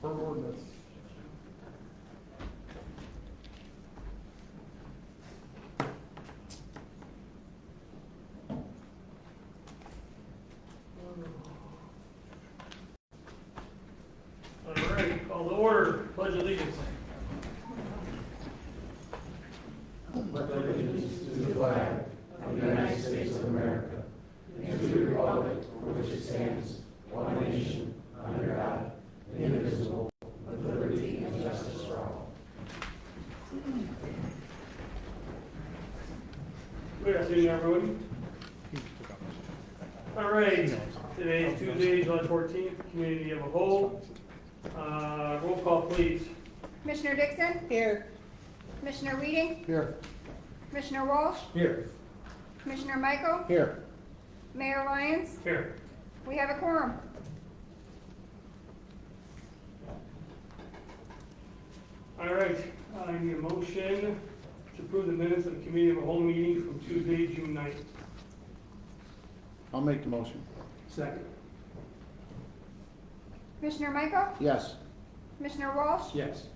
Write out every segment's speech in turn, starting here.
Per ordinance. All right, call to order, pledge allegiance. Pledge allegiance to the flag of the United States of America and to the republic for which it stands, one nation, under God, indivisible, with liberty and justice for all. Good afternoon, everyone. All right, today is Tuesday, July 14th, community of a whole. Roll call, please. Commissioner Dixon? Here. Commissioner Weeding? Here. Commissioner Walsh? Here. Commissioner Michael? Here. Mayor Lyons? Here. We have a quorum. All right, I need a motion to approve the minutes of the committee of a whole meeting from Tuesday, June 9th. I'll make the motion. Second. Commissioner Michael? Yes. Commissioner Walsh? Yes.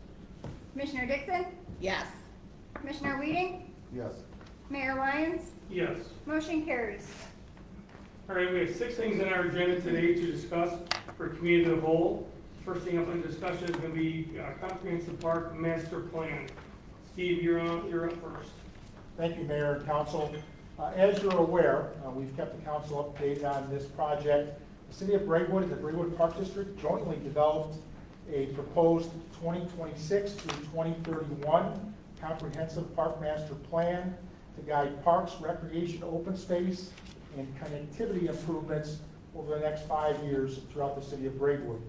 Commissioner Dixon? Yes. Commissioner Weeding? Yes. Mayor Lyons? Yes. Motion carries. All right, we have 6 things on our agenda today to discuss for community of the whole. First thing up in discussion is going to be comprehensive park master plan. Steve, you're up first. Thank you, Mayor and Council. As you're aware, we've kept the council updated on this project. The City of Braidwood and the Braidwood Park District jointly developed a proposed 2026 through 2031 comprehensive park master plan to guide parks, recreation, open space, and connectivity improvements over the next 5 years throughout the City of Braidwood.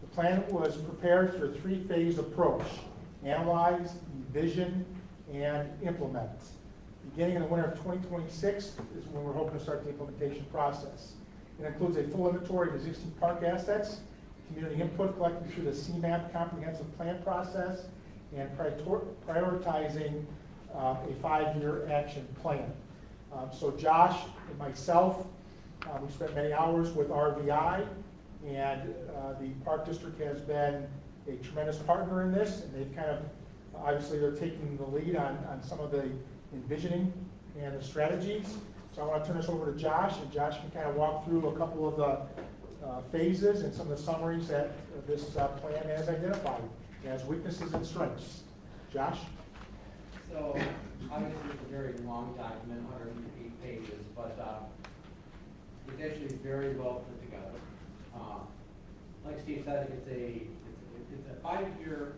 The plan was prepared through a 3-phase approach: analyze, envision, and implement. Beginning in the winter of 2026 is when we're hoping to start the implementation process. It includes a full inventory of existing park assets, community input collected through the CMAP comprehensive plan process, and prioritizing a 5-year action plan. So Josh and myself, we spent many hours with RVI, and the Park District has been a tremendous partner in this, and they've kind of, obviously they're taking the lead on some of the envisioning and the strategies. So I want to turn this over to Josh, and Josh can kind of walk through a couple of the phases and some of the summaries that this plan has identified as weaknesses and strengths. Josh? So, obviously it's a very long document, 108 pages, but it's actually very well put together. Like Steve said, it's a 5-year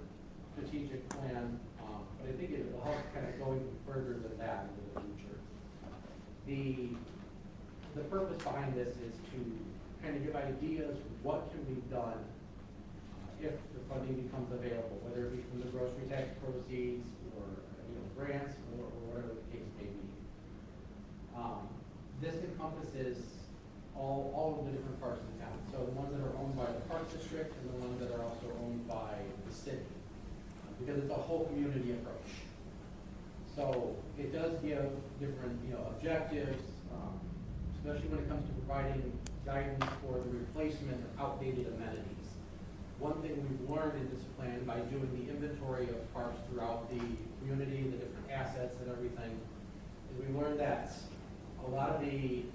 strategic plan, but I think it will help kind of go even further than that into the future. The purpose behind this is to kind of give ideas of what can be done if the funding becomes available, whether it be from the grocery tax proceeds or grants or whatever the case may be. This encompasses all of the different parts of the town. So the ones that are owned by the Park District and the ones that are also owned by the city, because it's a whole community approach. So it does give different objectives, especially when it comes to providing guidance for the replacement of outdated amenities. One thing we've learned in this plan by doing the inventory of parks throughout the community, the different assets and everything, is we learned that a lot of the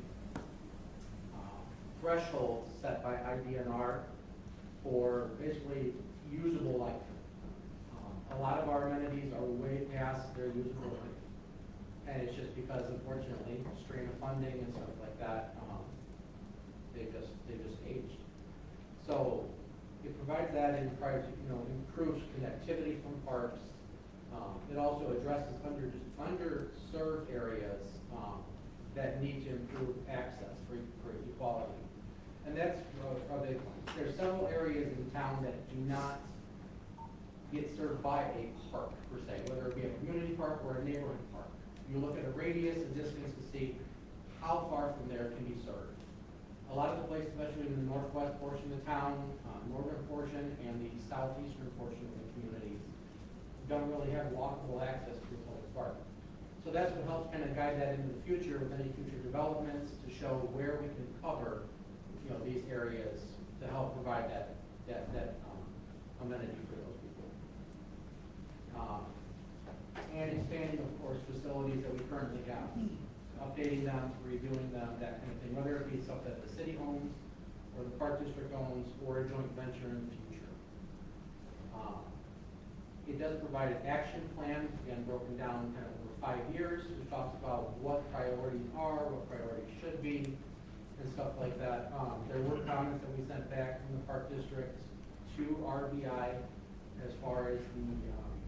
thresholds set by IDNR for basically usable life. A lot of our amenities are way past their usable life. And it's just because, unfortunately, strain of funding and stuff like that, they just aged. So it provides that and improves connectivity from parks. It also addresses underserved areas that need to improve access for equality. And that's a big one. There's several areas in town that do not get served by a park per se, whether it be a community park or a neighborhood park. You look at a radius and distance to see how far from there can be served. A lot of the places, especially in the northwest portion of the town, northern portion, and the southeastern portion of the communities, don't really have walkable access to the public park. So that's what helps kind of guide that into the future with any future developments to show where we can cover, these areas to help provide that amenity for those people. And expanding, of course, facilities that we currently have, updating them, reviewing them, that kind of thing, whether it be stuff that the city owns, or the park district owns, or a joint venture in the future. It does provide an action plan, again, broken down kind of over 5 years, which talks about what priorities are, what priorities should be, and stuff like that. There were comments that we sent back from the park district to RBI as far as the,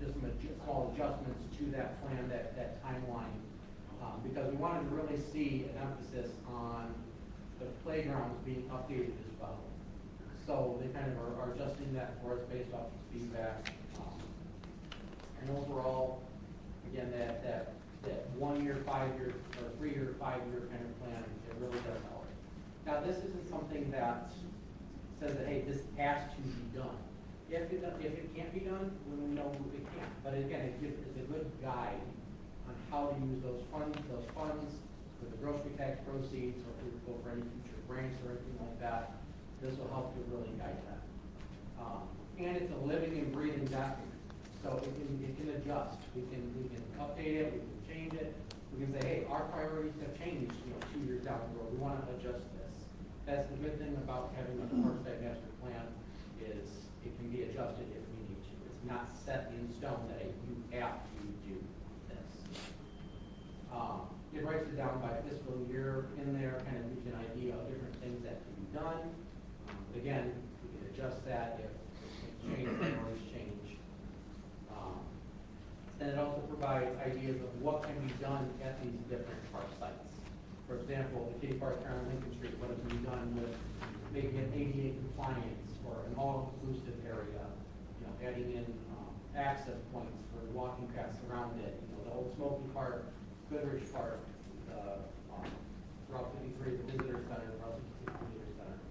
just some small adjustments to that plan, that timeline, because we wanted to really see an emphasis on the playgrounds being updated as well. So they kind of are adjusting that for us based off of feedback. And overall, again, that 1 year, 5 year, or 3 year, 5 year kind of plan, it really does help. Now, this isn't something that says that, hey, this has to be done. If it can't be done, then we know it can't. But again, it's a good guide on how to use those funds with the grocery tax proceeds, or if we go for any future grants or anything like that. This will help to really guide that. And it's a living and breathing document. So it can adjust. We can update it, we can change it. We can say, hey, our priorities have changed, 2 years down the road. We want to adjust this. That's the good thing about having a park site master plan, is it can be adjusted if we need to. It's not set in stone that you have to do this. It breaks it down by fiscal year in there, kind of gives you an idea of different things that can be done. Again, we can adjust that if things change, priorities change. And it also provides ideas of what can be done at these different park sites. For example, the Kitty Park here on Lincoln Street, what can be done with making it ADA compliance or an all-inclusive area, adding in access points for walking paths around it, the old Smoky Park, Goodrich Park, the Route 53, the Visitor Center, the Route 66 Visitor Center.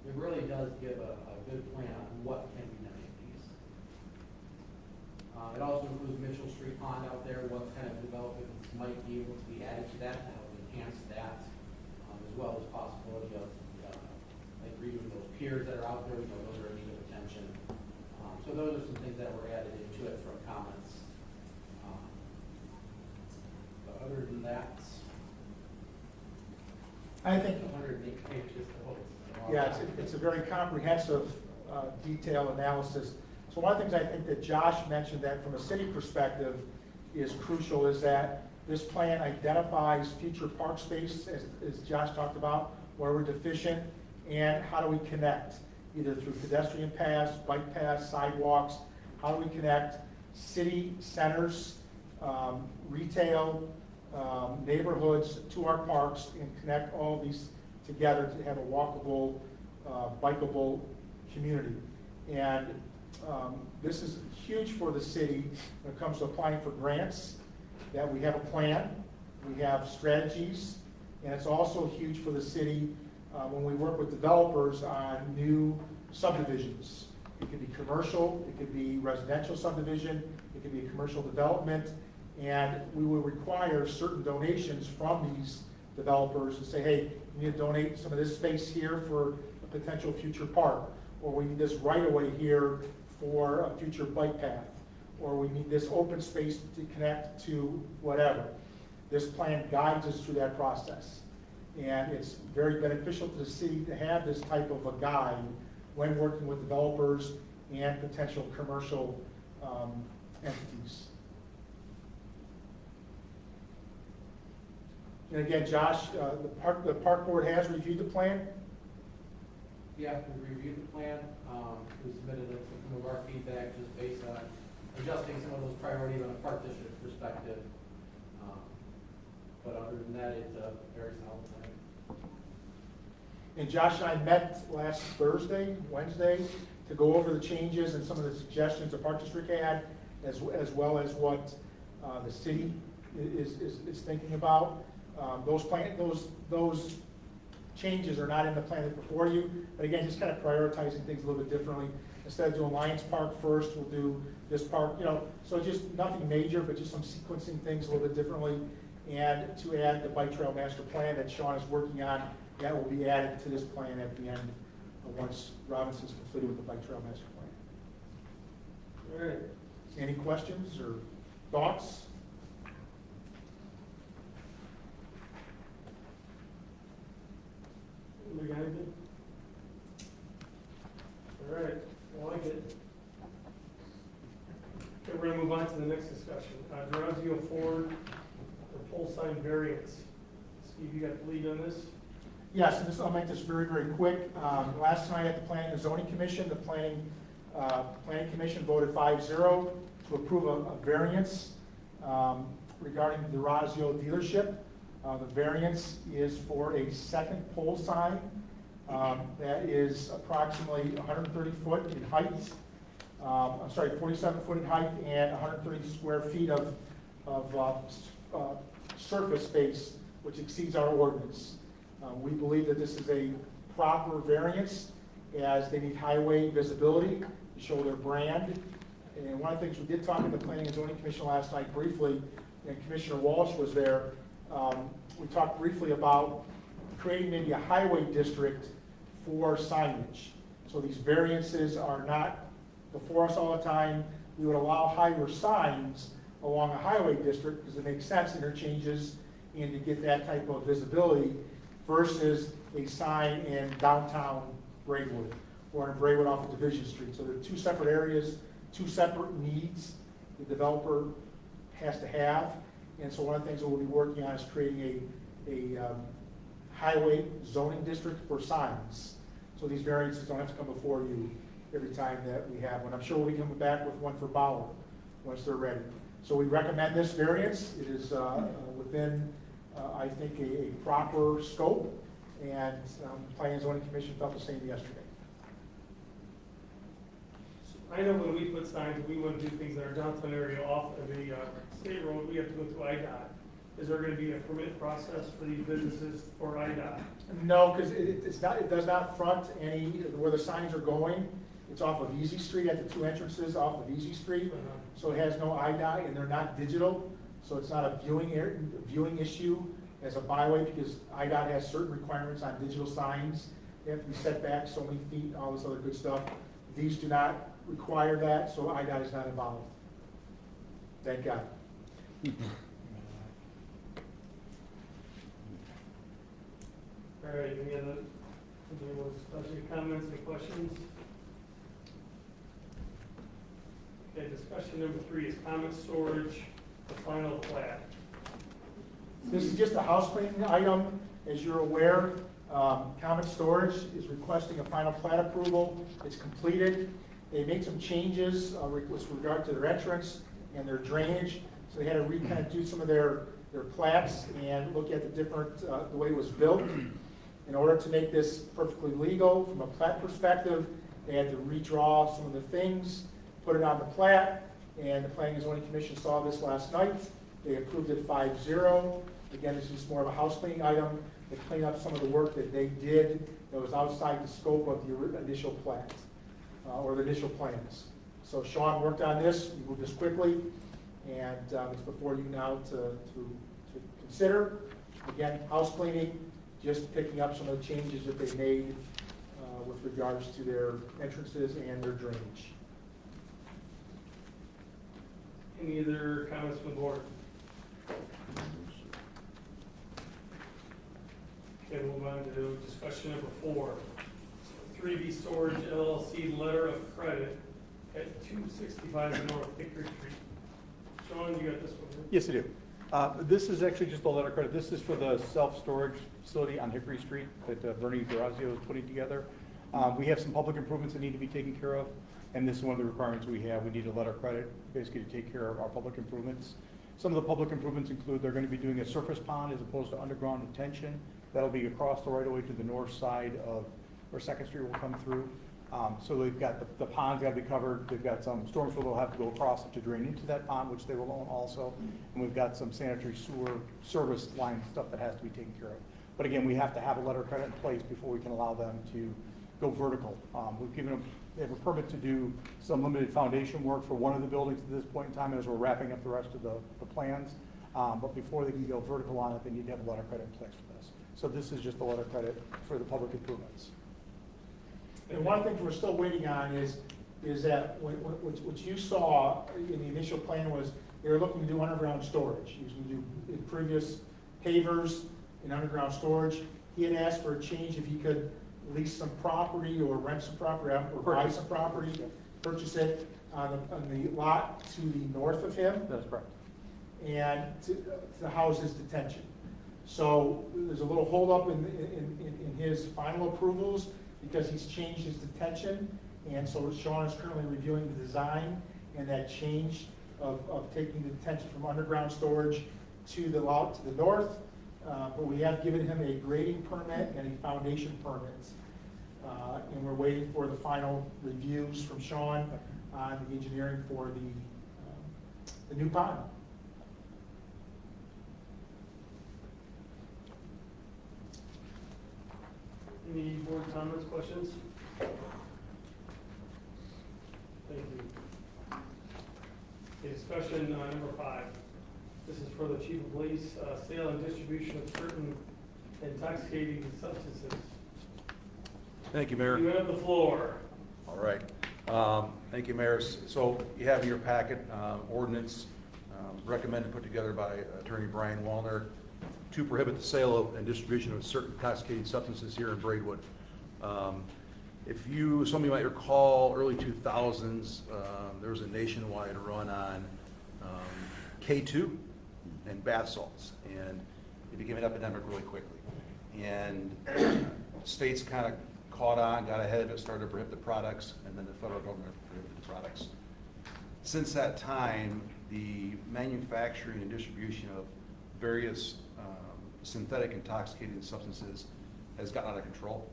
It really does give a good plan on what can be done at these. It also includes Mitchell Street Pond out there, what kind of developments might be able to be added to that to help enhance that, as well as possibility of like redoing those piers that are out there. Those are in need of attention. So those are some things that were added into it from comments. But other than that, I think, 108 pages to hold. yeah, it's a very comprehensive, detailed analysis. So one of the things I think that Josh mentioned that from a city perspective is crucial is that this plan identifies future park space, as Josh talked about, where we're deficient, and how do we connect, either through pedestrian paths, bike paths, sidewalks, how do we connect city centers, retail, neighborhoods to our parks, and connect all these together to have a walkable, bikeable community. And this is huge for the city when it comes to applying for grants, that we have a plan, we have strategies, and it's also huge for the city when we work with developers on new subdivisions. It could be commercial, it could be residential subdivision, it could be a commercial development, and we will require certain donations from these developers to say, hey, you need to donate some of this space here for a potential future park, or we need this right away here for a future bike path, or we need this open space to connect to whatever. This plan guides us through that process. And it's very beneficial to the city to have this type of a guide when working with developers and potential commercial entities. And again, Josh, the park board has reviewed the plan. Yeah, we reviewed the plan. We submitted some of our feedback just based on adjusting some of those priorities on a park district perspective. But other than that, it's a very solid plan. And Josh and I met last Wednesday, to go over the changes and some of the suggestions the park district had, as well as what the city is thinking about. Those changes are not in the plan that's before you, but again, just kind of prioritizing things a little bit differently. Instead of doing Lions Park first, we'll do this park, so just nothing major, but just some sequencing things a little bit differently. And to add the bike trail master plan that Sean is working on, that will be added to this plan at the end, once Robinson's completed with the bike trail master plan. All right. Any questions or thoughts? We got anything? All right, I like it. Okay, we're gonna move on to the next discussion. Durazio Ford, the pole sign variance. Steve, you got the lead on this? Yes, and this, I'll make this very, very quick. Last night at the Planning and Zoning Commission, the Planning Commission voted 5-0 to approve a variance regarding the Durazio dealership. The variance is for a second pole sign that is approximately 130 foot in height. 47 foot in height and 130 square feet of surface space, which exceeds our ordinance. We believe that this is a proper variance, as they need highway visibility to show their brand. And one of the things we did talk at the Planning and Zoning Commission last night briefly, and Commissioner Walsh was there, we talked briefly about creating maybe a highway district for signage. So these variances are not before us all the time. We would allow higher signs along a highway district because it makes sense, interchanges, and to get that type of visibility versus a sign in downtown Braidwood or in Braidwood off of Division Street. So they're two separate areas, two separate needs the developer has to have. And so one of the things that we'll be working on is creating a highway zoning district for signs. So these variances don't have to come before you every time that we have one. I'm sure we'll be coming back with one for Bauer once they're ready. So we recommend this variance. It is within, I think, a proper scope, and Planning and Zoning Commission felt the same yesterday. I know when we put signs, we want to do things that are downtown area off of the state road, we have to go through IDOT. Is there gonna be a permit process for these businesses for IDOT? No, because it does not front any, where the signs are going. It's off of Easy Street, at the two entrances off of Easy Street. So it has no IDOT, and they're not digital, so it's not a viewing issue as a byway, because IDOT has certain requirements on digital signs. They have to be set back so many feet, and all this other good stuff. These do not require that, so IDOT is not involved. Thank God. All right, any other comments or questions? Okay, discussion number 3 is common storage, the final plat. This is just a house cleaning item. As you're aware, Common Storage is requesting a final plat approval. It's completed. They made some changes with regard to their entrance and their drainage. So they had to kind of do some of their plats and look at the different, the way it was built. In order to make this perfectly legal from a plat perspective, they had to redraw some of the things, put it on the plat, and the Planning and Zoning Commission saw this last night. They approved it 5-0. Again, this is more of a house cleaning item to clean up some of the work that they did that was outside the scope of the initial plat, or the initial plans. So Sean worked on this, we moved this quickly, and it's before you now to consider. Again, house cleaning, just picking up some of the changes that they made with regards to their entrances and their drainage. Any other comments from the board? Okay, we'll move on to discussion number 4. 3B Storage LLC letter of credit at 265 North Hickory Street. Sean, you got this one? Right? Yes, I do. This is actually just a letter of credit. This is for the self-storage facility on Hickory Street that Bernie Durazio is putting together. We have some public improvements that need to be taken care of, and this is one of the requirements we have. We need a letter of credit, basically, to take care of our public improvements. Some of the public improvements include they're going to be doing a surface pond as opposed to underground detention. That'll be across the right-of-way to the north side of where Second Street will come through. So they've got the pond's got to be covered. They've got some storms where they'll have to go across it to drain into that pond, which they will own also. And we've got some sanitary sewer service line stuff that has to be taken care of. But again, we have to have a letter of credit in place before we can allow them to go vertical. We've given them, they have a permit to do some limited foundation work for one of the buildings at this point in time as we're wrapping up the rest of the plans. But before they can go vertical on it, they need to have a letter of credit in place for this. So this is just a letter of credit for the public improvements. And one of the things we're still waiting on is is that what you saw in the initial plan was they were looking to do underground storage. He was going to do in previous pavers in underground storage. He had asked for a change if he could lease some property or rent some property out or buy some property, purchase it on the lot to the north of him That's correct. and to house his detention. So there's a little holdup in his final approvals because he's changed his detention. And so Sean is currently reviewing the design and that change of taking the detention from underground storage to the lot to the north. But we have given him a grading permit and a foundation permit. And we're waiting for the final reviews from Sean on the engineering for the new pond. Any board comments, questions? Thank you. Okay, discussion number 5. This is for the chief of police, sale and distribution of certain intoxicating substances. Thank you, Mayor. You have the floor. All right. Thank you, Mayor. So you have in your packet ordinance recommended, put together by Attorney Brian Wallner to prohibit the sale and distribution of certain intoxicating substances here in Braidwood. If some of you might recall, early 2000s, there was a nationwide run on K2 and bath salts, and it became an epidemic really quickly. And states kind of caught on, got ahead of it, started to prohibit the products, and then the federal government prohibited the products. Since that time, the manufacturing and distribution of various synthetic intoxicating substances has gotten out of control.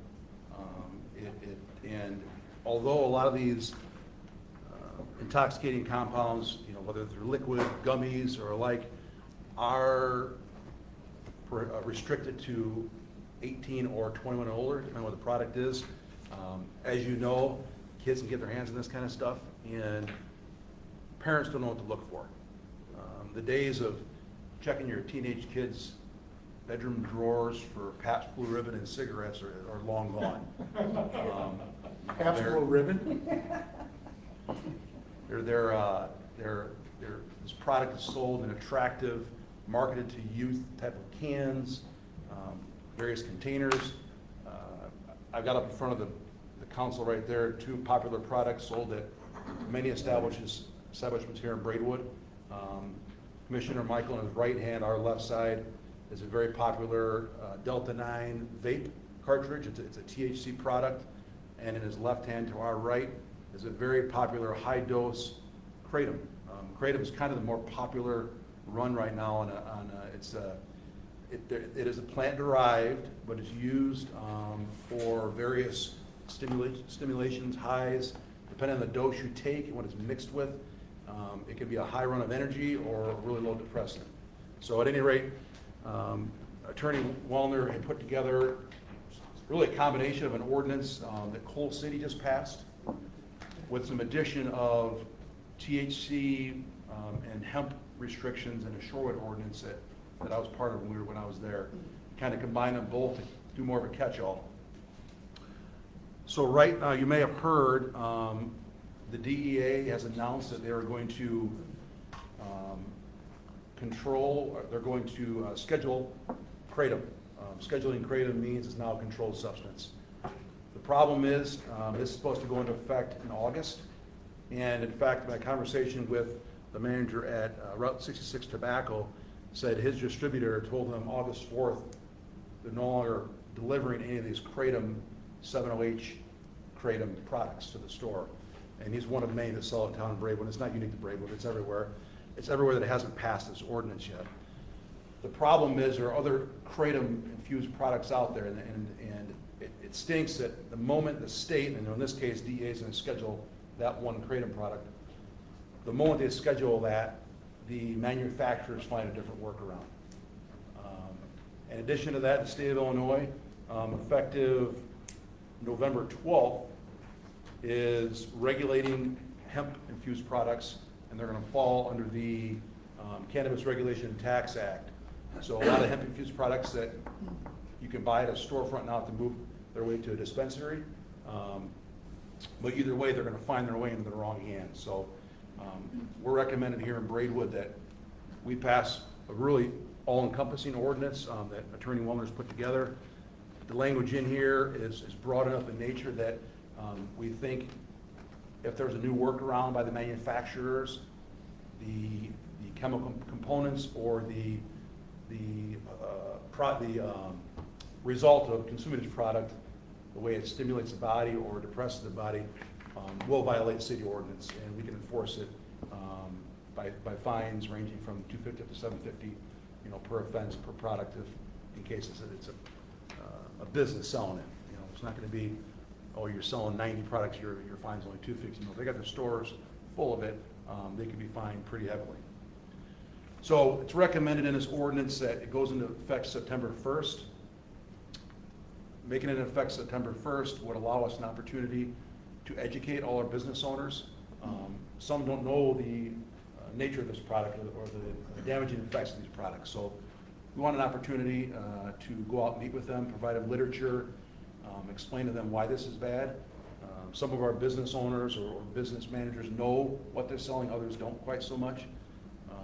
And although a lot of these intoxicating compounds, whether they're liquid, gummies, or alike, are restricted to 18 or 21 and older, depending on what the product is. As you know, kids can get their hands on this kind of stuff, and parents don't know what to look for. The days of checking your teenage kids' bedroom drawers for Pabst Blue Ribbon and cigarettes are long gone. Pabst Blue Ribbon? This product is sold in attractive, marketed to youth type of cans, various containers. I've got up in front of the council right there 2 popular products sold at many establishments here in Braidwood. Commissioner Michael on his right hand, our left side, is a very popular Delta 9 vape cartridge. It's a THC product. And in his left hand to our right is a very popular high dose kratom. Kratom is kind of the more popular run right now. It is a plant derived, but it's used for various stimulations, highs, depending on the dose you take and what it's mixed with. It can be a high run of energy or a really low depressant. So at any rate, Attorney Wallner had put together really a combination of an ordinance that Coal City just passed with some addition of THC and hemp restrictions and a Shorewood ordinance that I was part of when I was there. Kind of combine them both to do more of a catch-all. So right now, you may have heard the DEA has announced that they are going to schedule kratom. Scheduling kratom means it's now a controlled substance. The problem is, this is supposed to go into effect in August. And in fact, my conversation with the manager at Route 66 Tobacco said his distributor told him August 4th they're no longer delivering any of these kratom, 7-OH kratom products to the store. And he's one of many that sell in town in Braidwood. It's not unique to Braidwood, it's everywhere. It's everywhere that hasn't passed this ordinance yet. The problem is there are other kratom-infused products out there, and it stinks that the moment the state, and in this case DEA is going to schedule that one kratom product, the moment they schedule that, the manufacturers find a different workaround. In addition to that, the state of Illinois, effective November 12th, is regulating hemp-infused products, and they're going to fall under the Cannabis Regulation and Tax Act. So a lot of hemp-infused products that you can buy at a storefront now to move their way to a dispensary But either way, they're gonna find their way into the wrong hands. So we're recommending here in Braidwood that we pass a really all-encompassing ordinance that Attorney Wellner's put together. The language in here is broad enough in nature that we think if there's a new workaround by the manufacturers, the chemical components or the result of consuming this product, the way it stimulates the body or depresses the body, will violate city ordinance, and we can enforce it by fines ranging from $250 to $750, per offense per product in cases that it's a business selling it. It's not going to be, oh, you're selling 90 products, your fine's only $250. If they got their stores full of it, they could be fined pretty heavily. So it's recommended in this ordinance that it goes into effect September 1st. Making it in effect September 1st would allow us an opportunity to educate all our business owners. Some don't know the nature of this product or the damaging effects of these products. So we want an opportunity to go out and meet with them, provide them literature, explain to them why this is bad. Some of our business owners or business managers know what they're selling, others don't quite so much.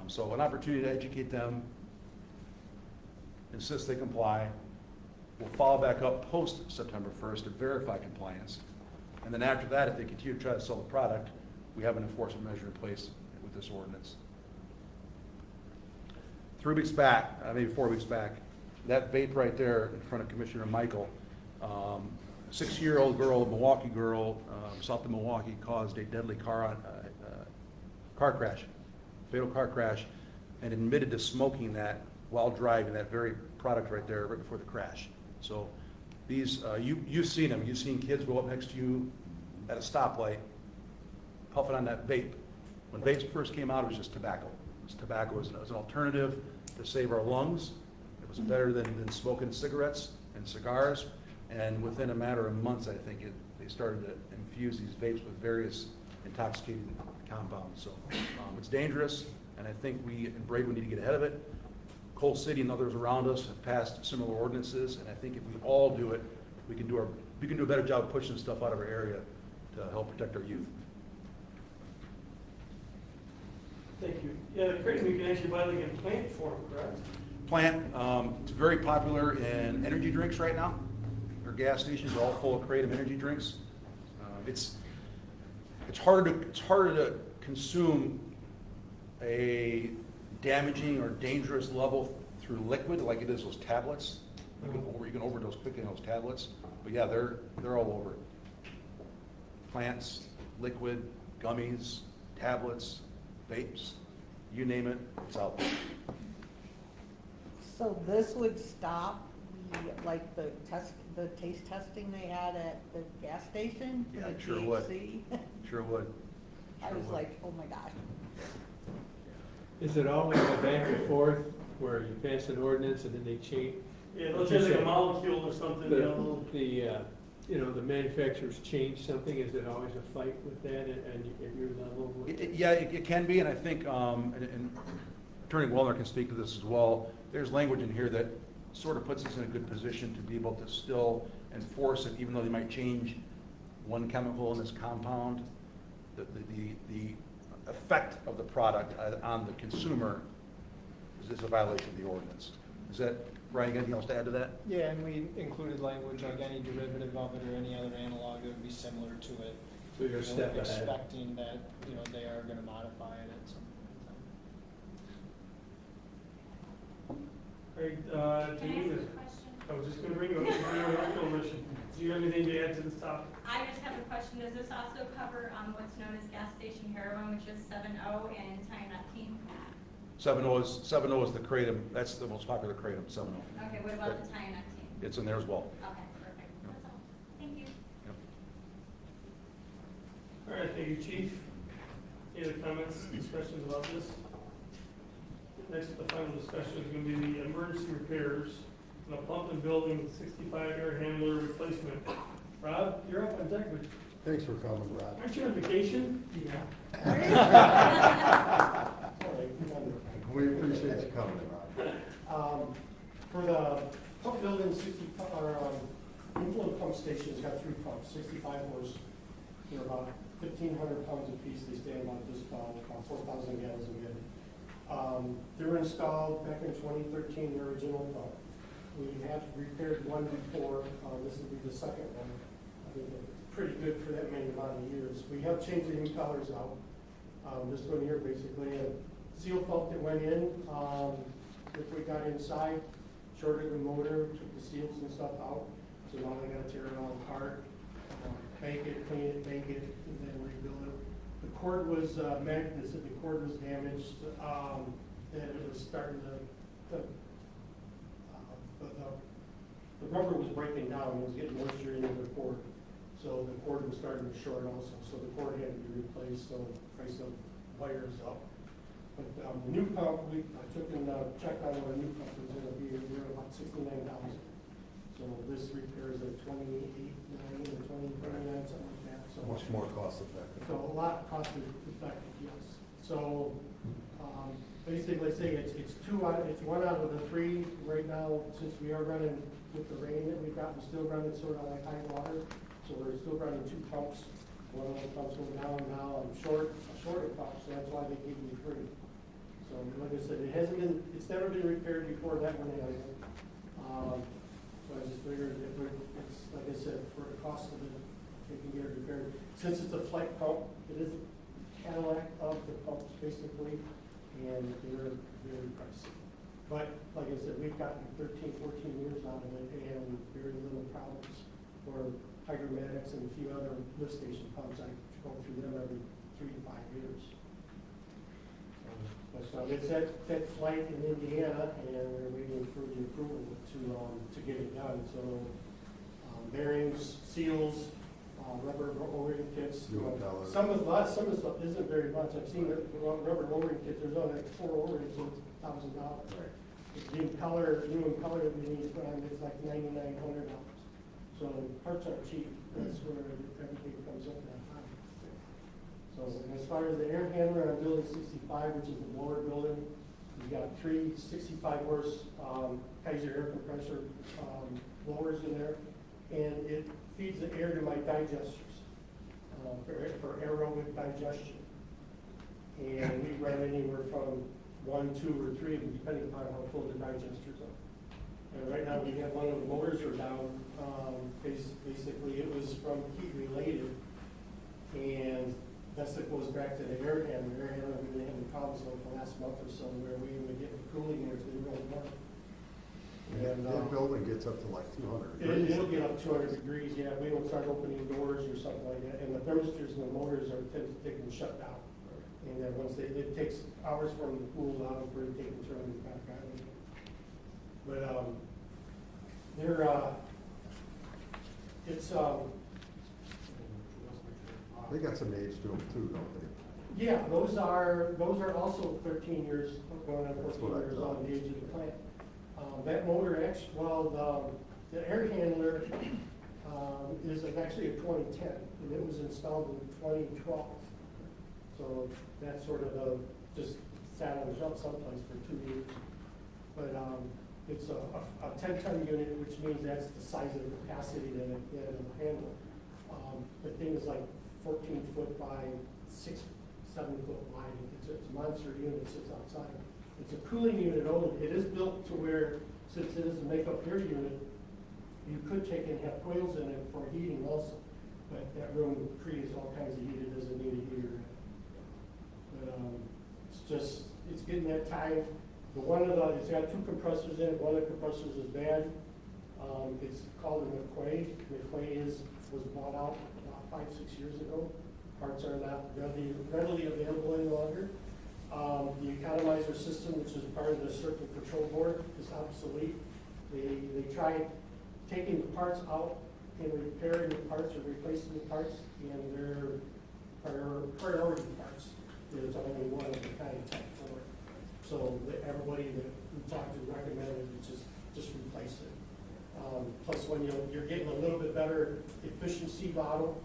So an opportunity to educate them, insist they comply. We'll follow back up post September 1st to verify compliance. And then after that, if they continue to try to sell the product, we have an enforcement measure in place with this ordinance. 3 weeks back, maybe 4 weeks back, that vape right there in front of Commissioner Michael, 6-year-old girl, a Milwaukee girl, south of Milwaukee, caused a deadly car crash, fatal car crash, and admitted to smoking that while driving that very product right there right before the crash. So these, you've seen them. You've seen kids go up next to you at a stoplight, puffing on that vape. When vapes first came out, it was just tobacco. Tobacco was an alternative to save our lungs. It was better than smoking cigarettes and cigars. And within a matter of months, I think they started to infuse these vapes with various intoxicating compounds. So it's dangerous, and I think we in Braidwood need to get ahead of it. Coal City and others around us have passed similar ordinances, and I think if we all do it, we can do a better job of pushing stuff out of our area to help protect our youth. Thank you. Yeah, the Kratom, you can actually buy like in plant form, correct? Plant, it's very popular in energy drinks right now. Our gas stations are all full of Kratom energy drinks. It's harder to consume a damaging or dangerous level through liquid like it is those tablets. You can overdose quickly on those tablets. But yeah, they're all over. Plants, liquid, gummies, tablets, vapes, you name it, it's out there. So this would stop the taste testing they had at the gas station for Yeah, the it sure would. THC? Sure would. I was like, oh my gosh. Is it always a back and forth where you pass an ordinance and then they change? Yeah, they'll change like a molecule or something, The manufacturers change something, is it always a fight with that at your level? Yeah, it can be, and I think, and Attorney Wellner can speak to this as well, there's language in here that sort of puts us in a good position to be able to still enforce it, even though they might change one chemical in this compound. The effect of the product on the consumer is a violation of the ordinance. Is that, Brian, anything else to add to that? Yeah, and we included language like any derivative of it or any other analog that would be similar to it. So you're a step ahead. Expecting that, they are gonna modify it at some point in time. All right, Can I Janine, ask a question? I was just gonna bring you up. Do you have anything to add to this topic? I just have a question. Does this also cover what's known as gas station heroin, which is 7.0 and tynectine? 7.0 is the Kratom, that's the most popular Kratom, 7.0. Okay, what about the tynecine? It's in there as well. Okay, perfect. That's all. Thank you. Yep. All right, thank you, Chief. Any other comments, discussions about this? Next, the final discussion is going to be the emergency repairs on a pump and building 65 air handler replacement. Rob, you're up on deck, but Thanks for coming, Rod. aren't you on vacation? We appreciate you coming, Rod. For the pump building, influent pump station, it's got 3 pumps, 65 horse They're about 1,500 pounds apiece. They stand about this tall, about 4,000 gallons a minute. They were installed back in 2013, the original pump. We have repaired one before. This will be the second one. I think it's pretty good for that many amount of years. We have changed the impellers out. This one here, basically, a seal felt that went in. If we got inside, shorted the motor, took the seals and stuff out. So now they gotta tear it all apart, bank it, clean it, bank it, and then rebuild it. The cord was, they said the cord was damaged, that it was starting the rubber was breaking down, it was getting moisture into the cord. So the cord was starting to short also, so the cord had to be replaced, so the price of wires up. But the new pump, I took and checked on what a new pump was gonna be, we were about 69,000. So this repairs at 28,900 or 20,900, something like that, so. Much more cost effective. So a lot cost effective, yes. So, basically say it's one out of the three right now, since we are running with the rain that we've got, we're still running sort of like high water. So we're still running two pumps. One of the pumps went down, now I'm short a pump, so that's why they gave me three. So like I said, it's never been repaired before that one happened. So I just figured it's, like I said, for the cost of it, taking care of repaired. Since it's a flight pump, it is a Cadillac of the pumps basically, and they're very pricey. But like I said, we've gotten 13, 14 years out of it and very little problems. Or hydromatics and a few other lift station pumps, I go through them every 3 to 5 years. So it's that flight in Indiana, and we're waiting for the approval to get it done. So bearings, seals, rubber O-ring kits. Some of the stuff isn't very much. I've seen the rubber O-ring kit. There's only like 4 O-rings and $1,000. The new impeller that we need to put on is like $9,900. So parts are cheap. That's where everything comes up that high. So and as far as the air handler on building 65, which is the blower building, we've got 3 65 horse Kaiser air compressor blowers in there, and it feeds the air to my digesters for aerobic digestion. And we run anywhere from 1, 2, or 3 of them, depending upon how full the digesters are. And right now we have one of the motors are down. Basically, it was from heat related, and that's what goes back to the air handler. Air handler, we've been having problems like the last month or so where we would get the cooling air to the real warm. And That building gets up to like 200 degrees. It'll get up 200 degrees, yeah. We don't start opening doors or something like that. And the thermistors and the motors are tend to take them shut down. And then once it takes hours for them to cool down before they take and turn them back on. But They got some age to them too, don't they? yeah, those are also 13 years, going on That's 14 what I years thought. on the age of the plant. That motor actually, the air handler is actually a 2010, and it was installed in 2012. So that's sort of just sat on the shelf someplace for 2 years. But it's a 10-ton unit, which means that's the size of the capacity that it'll handle. The thing is like 14 foot by 6, 7 foot wide. It's a monster unit that sits outside. It's a cooling unit only. It is built to where, since it is a makeup air unit, you could take and have coils in it for heating also. But that room creates all kinds of heat. It doesn't need a heater in it. But it's getting that time. It's got 2 compressors in it. One of the compressors is bad. It's called a McQuay. McQuay was bought out about 5, 6 years ago. Parts are not readily available any longer. The economizer system, which is part of the circuit control board, is obsolete. They tried taking the parts out and repairing the parts or replacing the parts, and they're priority parts. There's only one of the kind of type for it. So everybody that we talked to recommended just replace it. Plus, when you're getting a little bit better efficiency model,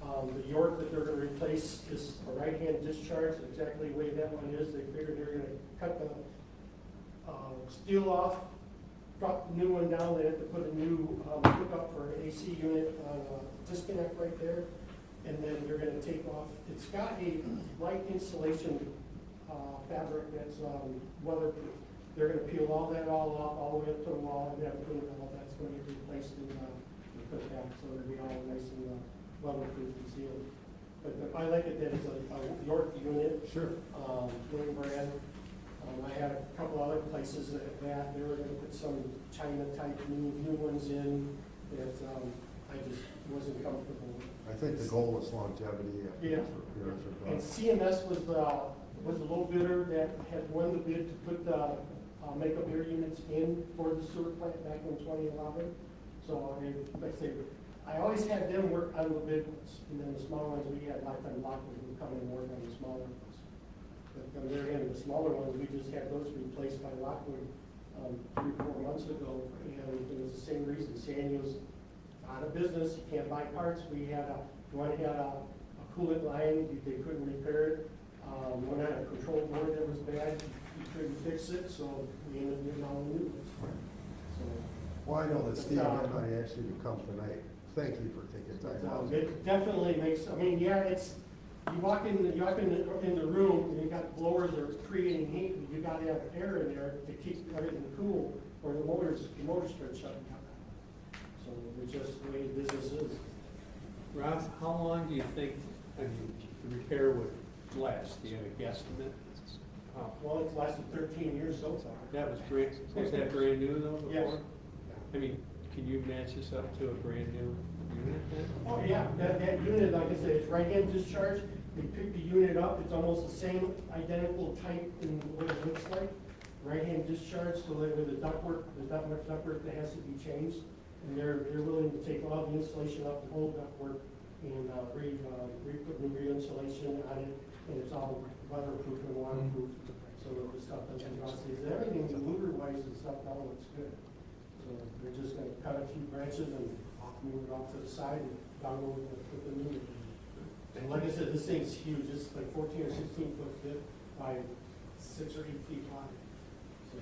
the York that they're going to replace is a right-hand discharge, exactly the way that one is. They figured they're going to cut the steel off, drop the new one down. They have to put a new hookup for an AC unit on a disconnect right there. and then they're gonna take off, it's got a light insulation, fabric that's, weatherproof. They're gonna peel all that all off, all the way up to the wall, and then all that's gonna get replaced and put back, so it'll be all nice and, weatherproof and sealed. But I like it that it's a York unit, Sure. name brand. I had a couple other places that they were gonna put some China type new ones in that, I just wasn't comfortable with. I think the goal is longevity. I think Yeah. that's what yours are And about. CMS was the low bidder that had won the bid to put the makeup air units in for the sewer plant back in 2011. So, I mean, like I say, I always had them work on the big ones, and then the smaller ones, we had Lifetime Lockwood who would come in and work on the smaller ones. But on the other hand, the smaller ones, we just had those replaced by Lockwood 3 or 4 months ago, and it was the same reason. Sanyo's out of business, you can't buy parts. We had one had a coolant line, they couldn't repair it. One had a control board that was bad, you couldn't fix it, so we ended up getting all new ones. So, Well, I know that Steve had money actually to come tonight. Thank you for taking time out. it definitely makes, I mean, yeah, it's, you walk in the room, and you got blowers that are creating heat, and you gotta have air in there to keep everything cool, or the motors start shutting down. So it's just the way business is. Rob, how long do you think, I mean, the repair would last? Do you have a guesstimate? Well, it's lasted 13 years so far. That was that brand new though before? Yes. I mean, can you match this up to a brand new unit then? Oh, yeah, that unit, like I said, it's right-hand discharge. We pick the unit up, it's almost the same identical type in what it looks like. Right-hand discharge, so that with the ductwork that has to be changed. And they're willing to take all the insulation up, the whole ductwork, and put new re-insulation on it, and it's all weatherproof and waterproof. So the stuff doesn't rust. Everything motor-wise and stuff now looks good. So we're just gonna cut a few branches and move it off to the side and down over with the new. And like I said, this thing's huge. It's like 14 or 16 foot thick by 6 or 8 feet high. So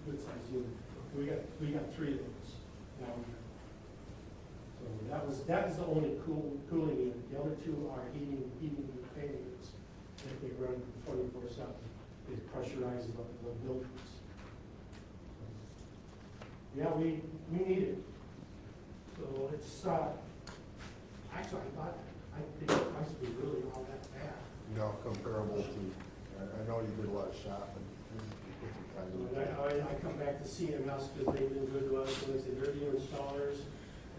good size unit. We got 3 of those down there. So that was the only cooling unit. The other 2 are heating and fan units that they run 24/7. They pressurize the buildings. Yeah, we need it. So it's, actually, I think it must be really all that bad. Comparable to, I know you did a lot of shopping. And I come back to CMS because they've been good to us, and they say they're the installers,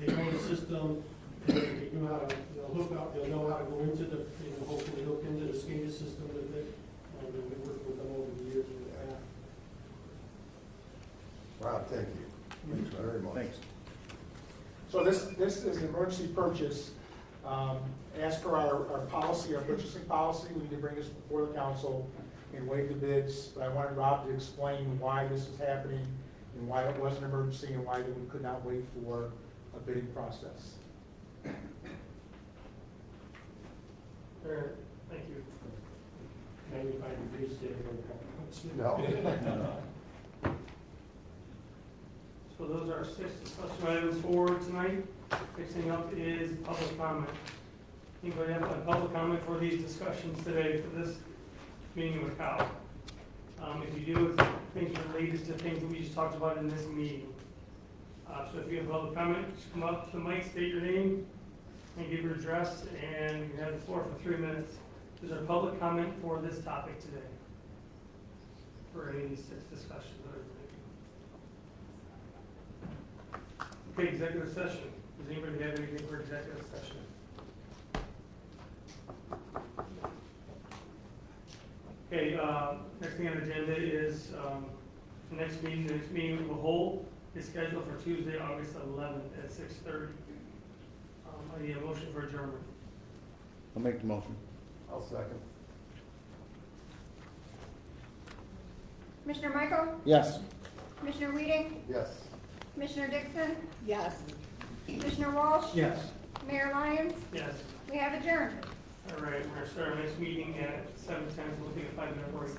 they know the system, they know how to, they'll hook up, they'll know how to go into the, hopefully hook into the SCADA system with it, and we've been working with them over the years with that. Rob, thank you. Thanks very much. Thanks. So this is an emergency purchase. As per our policy, our purchasing policy, we need to bring this before the council and waive the bids. But I wanted Rob to explain why this is happening and why it was an emergency and why we could not wait for a bidding process. All right, thank you. 95 degrees today. No. So those are 6 discussion items for tonight. Fixing up is public comment. Anybody have a public comment for these discussions today for this meeting with Kyle? If you do, it's things related to things that we just talked about in this meeting. So if you have a public comment, just come up to the mic, state your name, and give your address, and you have the floor for 3 minutes. Is there a public comment for this topic today? For any of these 6 discussions that are taking? Okay, executive session. Does anybody have anything for executive session? Okay, next thing on the agenda is, the next meeting we will hold is scheduled for Tuesday, August 11th at 6:30. I need a motion for adjournment. I'll make the motion. I'll second. Commissioner Michael? Yes. Commissioner Weeding? Yes. Commissioner Dixon? Yes. Commissioner Walsh? Yes. Mayor Lyons? Yes. We have adjourned. All right, we're going to start our next meeting at 7:10, so we'll take a 5-minute break.